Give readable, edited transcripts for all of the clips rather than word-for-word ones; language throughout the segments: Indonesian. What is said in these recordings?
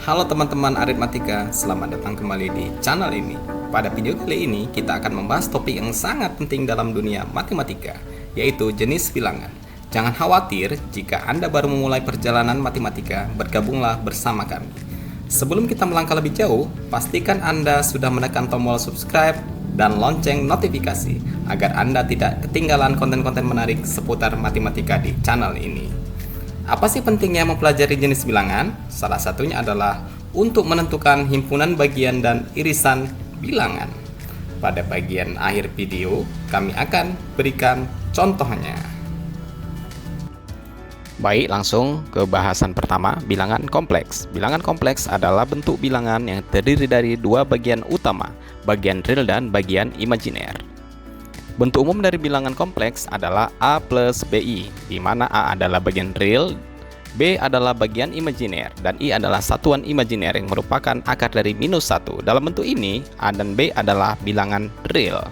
Halo teman-teman aritmatika, selamat datang kembali di channel ini. Pada video kali ini, kita akan membahas topik yang sangat penting dalam dunia matematika, yaitu jenis bilangan. Jangan khawatir jika Anda baru memulai perjalanan matematika, bergabunglah bersama kami. Sebelum kita melangkah lebih jauh, pastikan Anda sudah menekan tombol subscribe dan lonceng notifikasi, agar Anda tidak ketinggalan konten-konten menarik seputar matematika di channel ini. Apa sih pentingnya mempelajari jenis bilangan? Salah satunya adalah untuk menentukan himpunan bagian dan irisan bilangan. Pada bagian akhir video, kami akan berikan contohnya. Baik, langsung ke bahasan pertama, bilangan kompleks. Bilangan kompleks adalah bentuk bilangan yang terdiri dari dua bagian utama, bagian real dan bagian imajiner. Bentuk umum dari bilangan kompleks adalah A plus BI, di mana A adalah bagian real, B adalah bagian imajiner, dan I adalah satuan imajiner yang merupakan akar dari -1. Dalam bentuk ini, A dan B adalah bilangan real.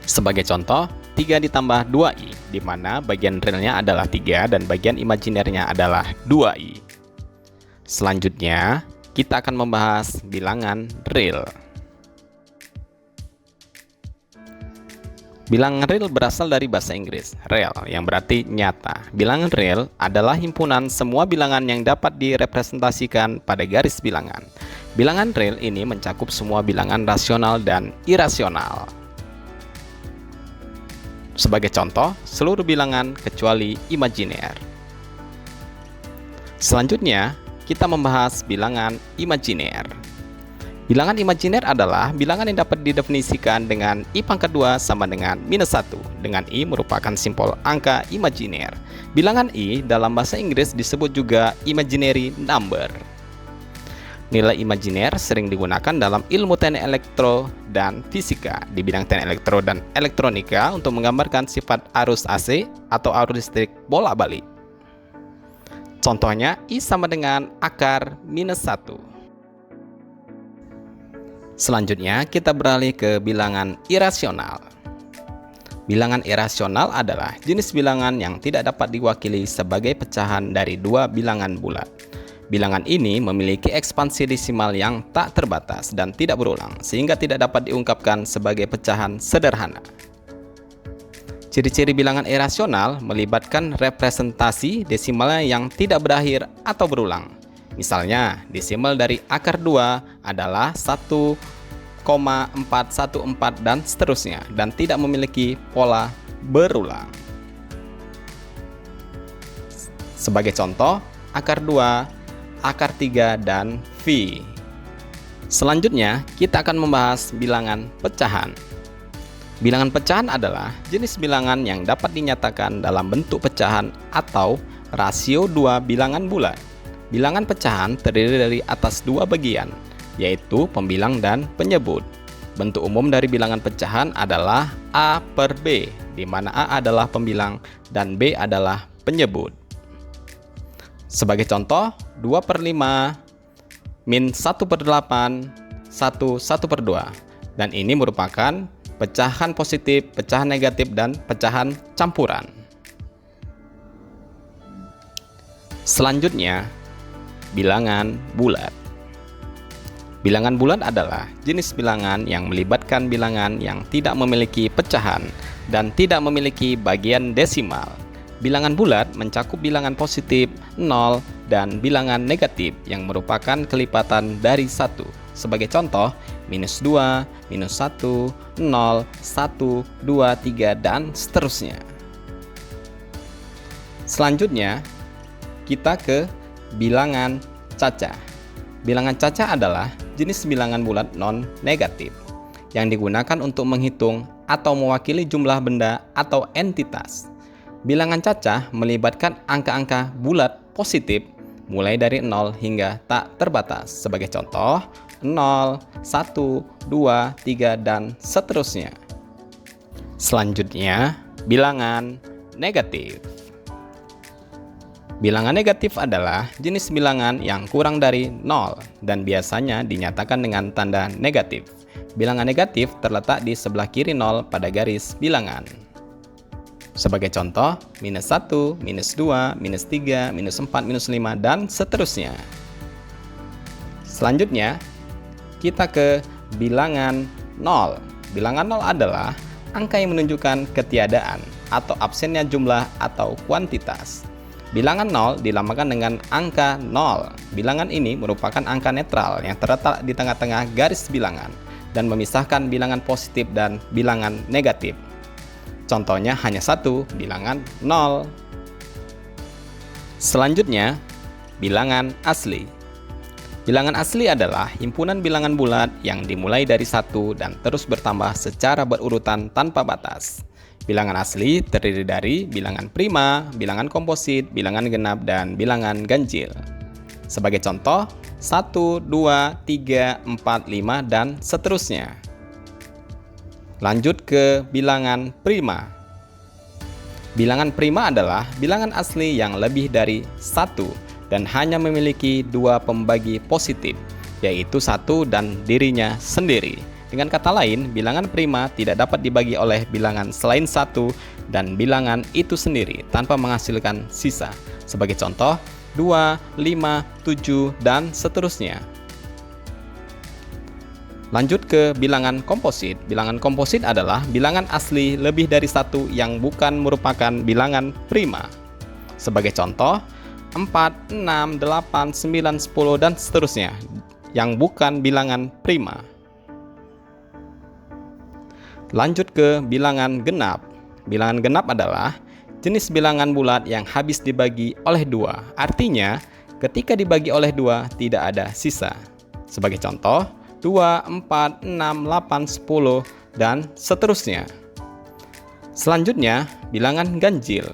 Sebagai contoh, 3 ditambah 2I, di mana bagian realnya adalah 3 dan bagian imajinernya adalah 2I. Selanjutnya, kita akan membahas bilangan real. Bilangan real berasal dari bahasa Inggris, real, yang berarti nyata. Bilangan real adalah himpunan semua bilangan yang dapat direpresentasikan pada garis bilangan. Bilangan real ini mencakup semua bilangan rasional dan irasional. Sebagai contoh, seluruh bilangan kecuali imajiner. Selanjutnya, kita membahas bilangan imajiner. Bilangan imajiner adalah bilangan yang dapat didefinisikan dengan I pangkat 2 sama dengan -1, dengan I merupakan simbol angka imajiner. Bilangan I dalam bahasa Inggris disebut juga imaginary number. Nilai imajiner sering digunakan dalam ilmu teknik elektro dan fisika di bidang teknik elektro dan elektronika untuk menggambarkan sifat arus AC atau arus listrik bolak-balik. Contohnya, I sama dengan akar -1. Selanjutnya, kita beralih ke bilangan irasional. Bilangan irasional adalah jenis bilangan yang tidak dapat diwakili sebagai pecahan dari dua bilangan bulat. Bilangan ini memiliki ekspansi desimal yang tak terbatas dan tidak berulang, sehingga tidak dapat diungkapkan sebagai pecahan sederhana. Ciri-ciri bilangan irasional melibatkan representasi desimalnya yang tidak berakhir atau berulang. Misalnya, desimal dari akar 2 adalah 1,414 dan seterusnya, dan tidak memiliki pola berulang. Sebagai contoh, akar 2, akar 3, dan V. Selanjutnya, kita akan membahas bilangan pecahan. Bilangan pecahan adalah jenis bilangan yang dapat dinyatakan dalam bentuk pecahan atau rasio dua bilangan bulat. Bilangan pecahan terdiri dari atas dua bagian, yaitu pembilang dan penyebut. Bentuk umum dari bilangan pecahan adalah A per B, di mana A adalah pembilang dan B adalah penyebut. Sebagai contoh, 2 per 5, min 1 per 8, 1 per 2. Dan ini merupakan pecahan positif, pecahan negatif, dan pecahan campuran. Selanjutnya, bilangan bulat. Bilangan bulat adalah jenis bilangan yang melibatkan bilangan yang tidak memiliki pecahan dan tidak memiliki bagian desimal. Bilangan bulat mencakup bilangan positif, 0, dan bilangan negatif yang merupakan kelipatan dari 1. Sebagai contoh, -2, -1, 0, 1, 2, 3, dan seterusnya. Selanjutnya, kita ke bilangan cacah. Bilangan cacah adalah jenis bilangan bulat non-negatif yang digunakan untuk menghitung atau mewakili jumlah benda atau entitas. Bilangan cacah melibatkan angka-angka bulat positif mulai dari 0 hingga tak terbatas. Sebagai contoh, 0, 1, 2, 3, dan seterusnya. Selanjutnya, bilangan negatif. Bilangan negatif adalah jenis bilangan yang kurang dari 0 dan biasanya dinyatakan dengan tanda negatif. Bilangan negatif terletak di sebelah kiri 0 pada garis bilangan. Sebagai contoh, -1, -2, -3, -4, -5, dan seterusnya. Selanjutnya, kita ke bilangan 0. Bilangan 0 adalah angka yang menunjukkan ketiadaan atau absennya jumlah atau kuantitas. Bilangan 0 dilambangkan dengan angka 0. Bilangan ini merupakan angka netral yang terletak di tengah-tengah garis bilangan dan memisahkan bilangan positif dan bilangan negatif. Contohnya hanya satu, bilangan 0. Selanjutnya, bilangan asli. Bilangan asli adalah himpunan bilangan bulat yang dimulai dari 1 dan terus bertambah secara berurutan tanpa batas. Bilangan asli terdiri dari bilangan prima, bilangan komposit, bilangan genap, dan bilangan ganjil. Sebagai contoh, 1, 2, 3, 4, 5, dan seterusnya. Lanjut ke bilangan prima. Bilangan prima adalah bilangan asli yang lebih dari 1 dan hanya memiliki 2 pembagi positif, yaitu 1 dan dirinya sendiri. Dengan kata lain, bilangan prima tidak dapat dibagi oleh bilangan selain 1 dan bilangan itu sendiri tanpa menghasilkan sisa. Sebagai contoh, 2, 5, 7, dan seterusnya. Lanjut ke bilangan komposit. Bilangan komposit adalah bilangan asli lebih dari 1 yang bukan merupakan bilangan prima. Sebagai contoh, 4, 6, 8, 9, 10, dan seterusnya yang bukan bilangan prima. Lanjut ke bilangan genap. Bilangan genap adalah jenis bilangan bulat yang habis dibagi oleh 2. Artinya, ketika dibagi oleh 2 tidak ada sisa. Sebagai contoh, 2, 4, 6, 8, 10, dan seterusnya. Selanjutnya, bilangan ganjil.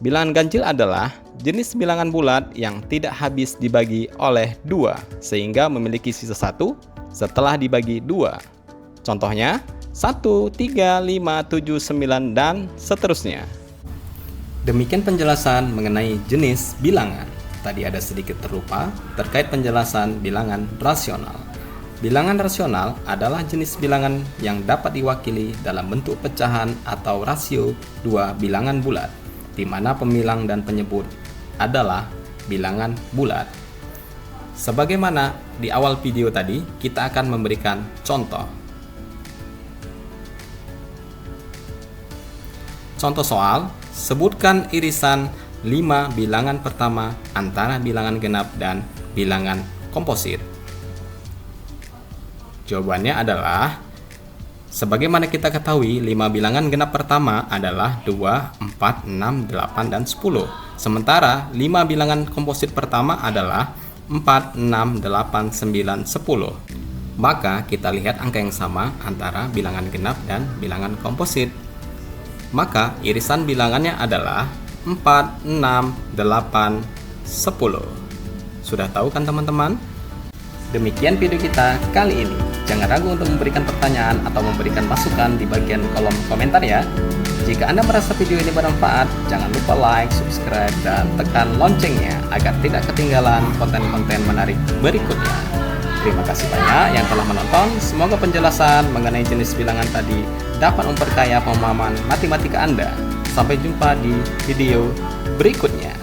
Bilangan ganjil adalah jenis bilangan bulat yang tidak habis dibagi oleh 2, sehingga memiliki sisa 1 setelah dibagi 2. Contohnya, 1, 3, 5, 7, 9, dan seterusnya. Demikian penjelasan mengenai jenis bilangan. Tadi ada sedikit terlupa terkait penjelasan bilangan rasional. Bilangan rasional adalah jenis bilangan yang dapat diwakili dalam bentuk pecahan atau rasio 2 bilangan bulat, di mana pemilang dan penyebut adalah bilangan bulat. Sebagaimana di awal video tadi, kita akan memberikan contoh. Contoh soal, sebutkan irisan 5 bilangan pertama antara bilangan genap dan bilangan komposit. Jawabannya adalah, sebagaimana kita ketahui, 5 bilangan genap pertama adalah 2, 4, 6, 8, dan 10. Sementara 5 bilangan komposit pertama adalah 4, 6, 8, 9, 10. Maka kita lihat angka yang sama antara bilangan genap dan bilangan komposit. Maka irisan bilangannya adalah 4, 6, 8, 10. Sudah tahu kan teman-teman? Demikian video kita kali ini. Jangan ragu untuk memberikan pertanyaan atau memberikan masukan di bagian kolom komentar ya. Jika Anda merasa video ini bermanfaat, jangan lupa like, subscribe, dan tekan loncengnya agar tidak ketinggalan konten-konten menarik berikutnya. Terima kasih banyak yang telah menonton. Semoga penjelasan mengenai jenis bilangan tadi dapat memperkaya pemahaman matematika Anda. Sampai jumpa di video berikutnya.